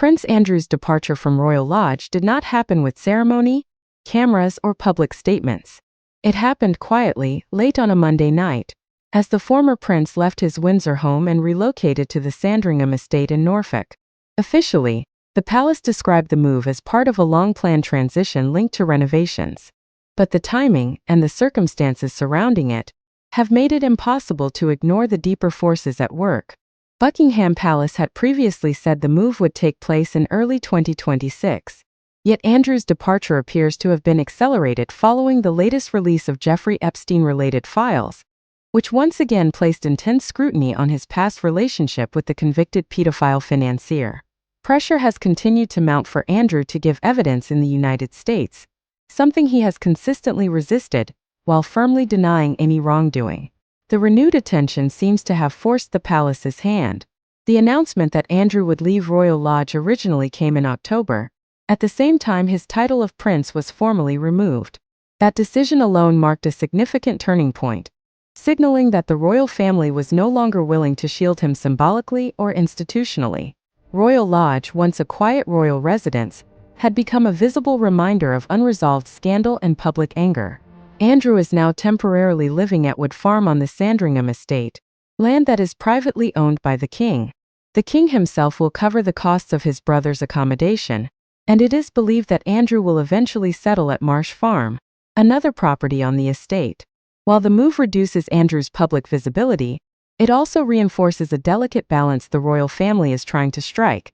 Prince Andrew's departure from Royal Lodge did not happen with ceremony, cameras, or public statements. It happened quietly, late on a Monday night, as the former prince left his Windsor home and relocated to the Sandringham estate in Norfolk. Officially, the palace described the move as part of a long-planned transition linked to renovations. But the timing and the circumstances surrounding it have made it impossible to ignore the deeper forces at work. Buckingham Palace had previously said the move would take place in early 2026. Yet Andrew's departure appears to have been accelerated following the latest release of Jeffrey Epstein-related files, which once again placed intense scrutiny on his past relationship with the convicted pedophile financier. Pressure has continued to mount for Andrew to give evidence in the United States, something he has consistently resisted, while firmly denying any wrongdoing. The renewed attention seems to have forced the palace's hand. The announcement that Andrew would leave Royal Lodge originally came in October. At the same time, his title of prince was formally removed. That decision alone marked a significant turning point, signaling that the royal family was no longer willing to shield him symbolically or institutionally. Royal Lodge, once a quiet royal residence, had become a visible reminder of unresolved scandal and public anger. Andrew is now temporarily living at Wood Farm on the Sandringham estate, land that is privately owned by the king. The king himself will cover the costs of his brother's accommodation, and it is believed that Andrew will eventually settle at Marsh Farm, another property on the estate. While the move reduces Andrew's public visibility, it also reinforces a delicate balance the royal family is trying to strike,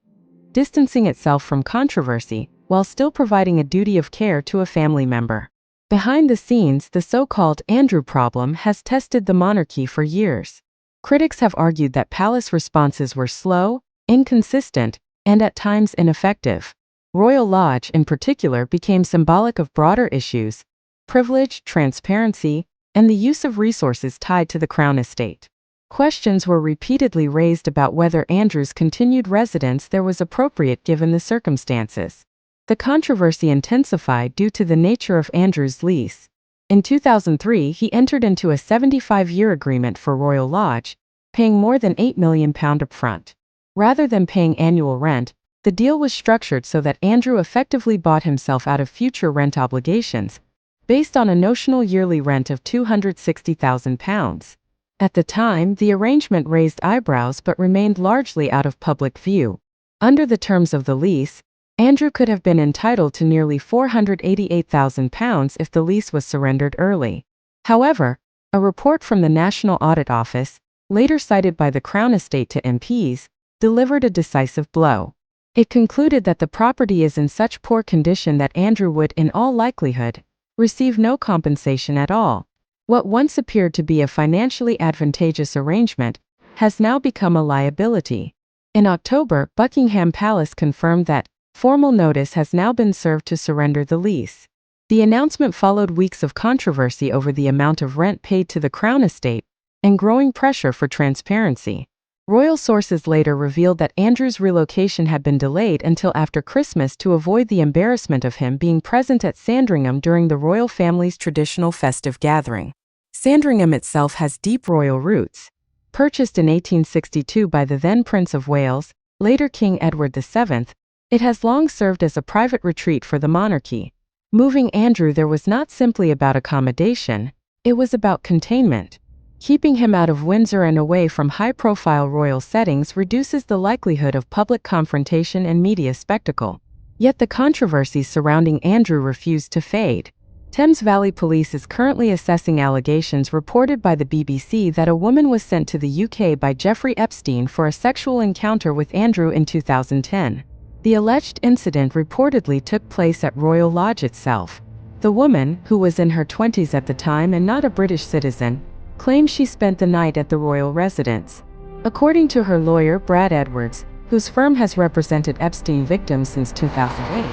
distancing itself from controversy while still providing a duty of care to a family member. Behind the scenes, the so-called Andrew problem has tested the monarchy for years. Critics have argued that palace responses were slow, inconsistent, and at times ineffective. Royal Lodge, in particular, became symbolic of broader issues: privilege, transparency, and the use of resources tied to the crown estate. Questions were repeatedly raised about whether Andrew's continued residence there was appropriate given the circumstances. The controversy intensified due to the nature of Andrew's lease. In 2003, he entered into a 75-year agreement for Royal Lodge, paying more than £8 million upfront. Rather than paying annual rent, the deal was structured so that Andrew effectively bought himself out of future rent obligations, based on a notional yearly rent of £260,000. At the time, the arrangement raised eyebrows but remained largely out of public view. Under the terms of the lease, Andrew could have been entitled to nearly £488,000 if the lease was surrendered early. However, a report from the National Audit Office, later cited by the Crown Estate to MPs, delivered a decisive blow. It concluded that the property is in such poor condition that Andrew would, in all likelihood, receive no compensation at all. What once appeared to be a financially advantageous arrangement has now become a liability. In October, Buckingham Palace confirmed that formal notice has now been served to surrender the lease. The announcement followed weeks of controversy over the amount of rent paid to the Crown Estate and growing pressure for transparency. Royal sources later revealed that Andrew's relocation had been delayed until after Christmas to avoid the embarrassment of him being present at Sandringham during the royal family's traditional festive gathering. Sandringham itself has deep royal roots. Purchased in 1862 by the then Prince of Wales, later King Edward VII, it has long served as a private retreat for the monarchy. Moving Andrew there was not simply about accommodation, it was about containment. Keeping him out of Windsor and away from high-profile royal settings reduces the likelihood of public confrontation and media spectacle. Yet the controversies surrounding Andrew refused to fade. Thames Valley Police is currently assessing allegations reported by the BBC that a woman was sent to the UK by Jeffrey Epstein for a sexual encounter with Andrew in 2010. The alleged incident reportedly took place at Royal Lodge itself. The woman, who was in her 20s at the time and not a British citizen, claimed she spent the night at the royal residence. According to her lawyer, Brad Edwards, whose firm has represented Epstein victims since 2008,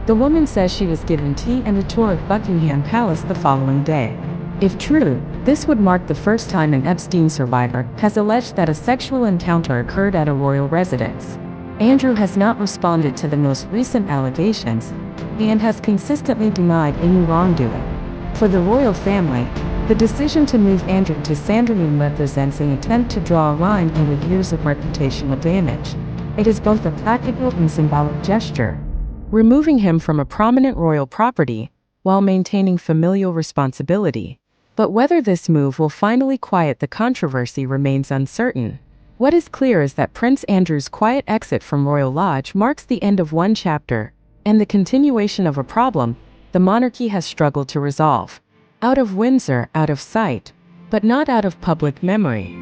the woman says she was given tea and a tour of Buckingham Palace the following day. If true, this would mark the first time an Epstein survivor has alleged that a sexual encounter occurred at a royal residence. Andrew has not responded to the most recent allegations and has consistently denied any wrongdoing. For the royal family, the decision to move Andrew to Sandringham represents an attempt to draw a line over years of reputational damage. It is both a practical and symbolic gesture, removing him from a prominent royal property while maintaining familial responsibility. But whether this move will finally quiet the controversy remains uncertain. What is clear is that Prince Andrew's quiet exit from Royal Lodge marks the end of one chapter and the continuation of a problem the monarchy has struggled to resolve. Out of Windsor, out of sight, but not out of public memory.